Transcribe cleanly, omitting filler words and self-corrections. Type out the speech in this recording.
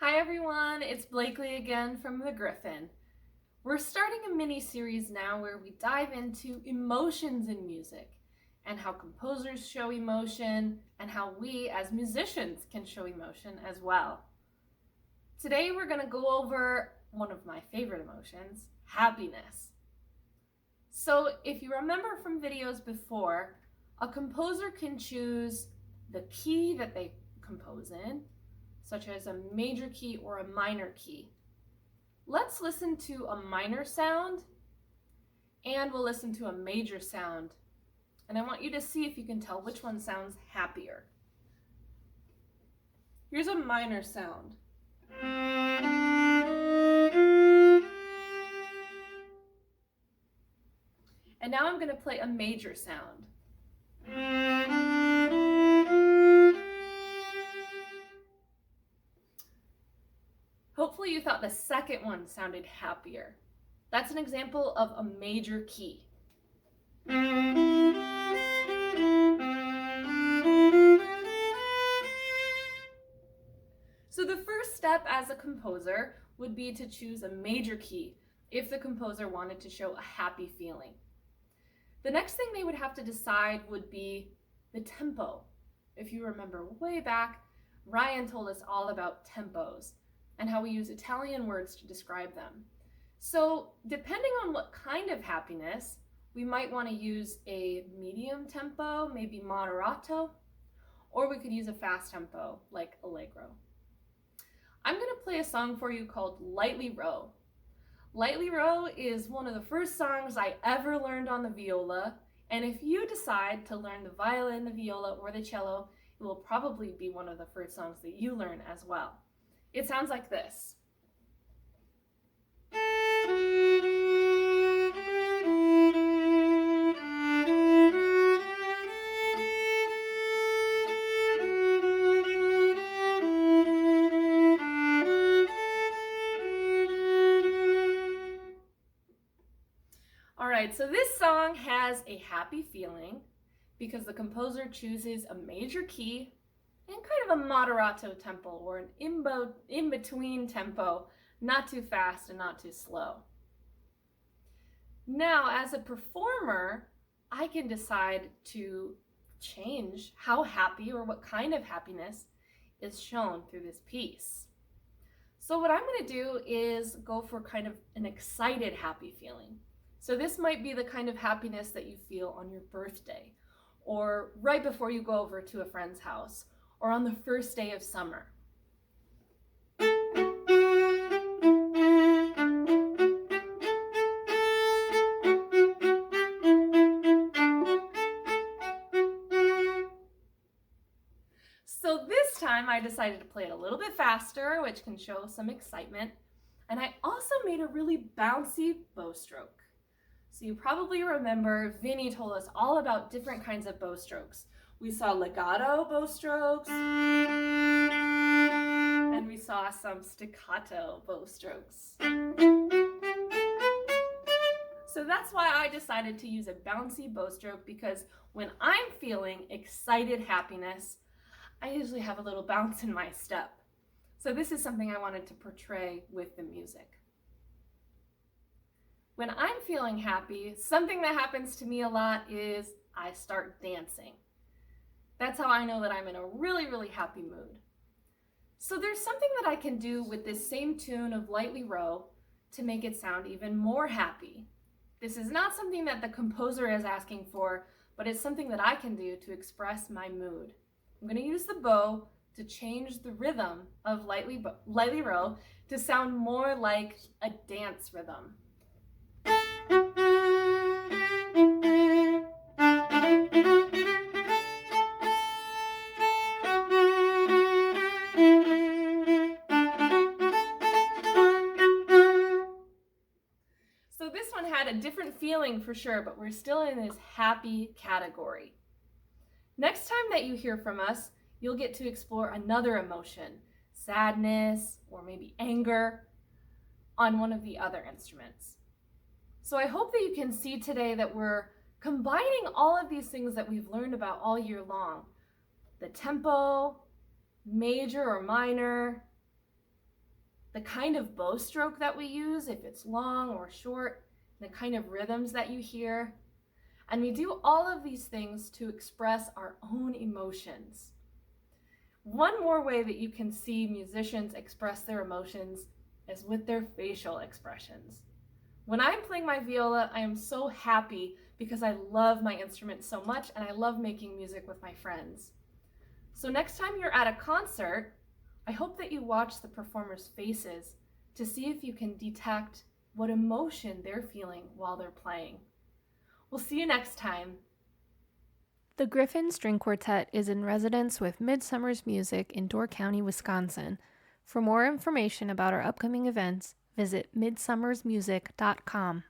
Hi everyone, it's Blakeley again from the Griffon. We're starting a mini-series now where we dive into emotions in music and how composers show emotion and how we as musicians can show emotion as well. Today we're going to go over one of my favorite emotions, happiness. So if you remember from videos before, a composer can choose the key that they compose in, such as a major key or a minor key. Let's listen to a minor sound and we'll listen to a major sound. And I want you to see if you can tell which one sounds happier. Here's a minor sound. And now I'm going to play a major sound. Hopefully you thought the second one sounded happier. That's an example of a major key. So the first step as a composer would be to choose a major key if the composer wanted to show a happy feeling. The next thing they would have to decide would be the tempo. If you remember way back, Ryan told us all about tempos and how we use Italian words to describe them. So depending on what kind of happiness, we might want to use a medium tempo, maybe moderato, or we could use a fast tempo like allegro. I'm going to play a song for you called Lightly Row. Lightly Row is one of the first songs I ever learned on the viola, and if you decide to learn the violin, the viola, or the cello, it will probably be one of the first songs that you learn as well. It sounds like this. All right, so this song has a happy feeling because the composer chooses a major key and kind of a moderato tempo, or an in-between tempo, not too fast and not too slow. Now, as a performer, I can decide to change how happy or what kind of happiness is shown through this piece. So what I'm going to do is go for kind of an excited happy feeling. So this might be the kind of happiness that you feel on your birthday, or right before you go over to a friend's house, or on the first day of summer. So this time I decided to play it a little bit faster, which can show some excitement. And I also made a really bouncy bow stroke. So you probably remember Vinny told us all about different kinds of bow strokes. We saw legato bow strokes, and we saw some staccato bow strokes. So that's why I decided to use a bouncy bow stroke, because when I'm feeling excited happiness, I usually have a little bounce in my step. So this is something I wanted to portray with the music. When I'm feeling happy, something that happens to me a lot is I start dancing. That's how I know that I'm in a really, really happy mood. So there's something that I can do with this same tune of Lightly Row to make it sound even more happy. This is not something that the composer is asking for, but it's something that I can do to express my mood. I'm going to use the bow to change the rhythm of Lightly Row to sound more like a dance rhythm. So this one had a different feeling for sure, but we're still in this happy category. Next time that you hear from us, you'll get to explore another emotion, sadness or maybe anger, on one of the other instruments. So I hope that you can see today that we're combining all of these things that we've learned about all year long. The tempo, major or minor, the kind of bow stroke that we use, if it's long or short, the kind of rhythms that you hear. And we do all of these things to express our own emotions. One more way that you can see musicians express their emotions is with their facial expressions. When I'm playing my viola, I am so happy because I love my instrument so much and I love making music with my friends. So next time you're at a concert, I hope that you watch the performers' faces to see if you can detect what emotion they're feeling while they're playing. We'll see you next time. The Griffon String Quartet is in residence with Midsummer's Music in Door County, Wisconsin. For more information about our upcoming events, visit midsummersmusic.com.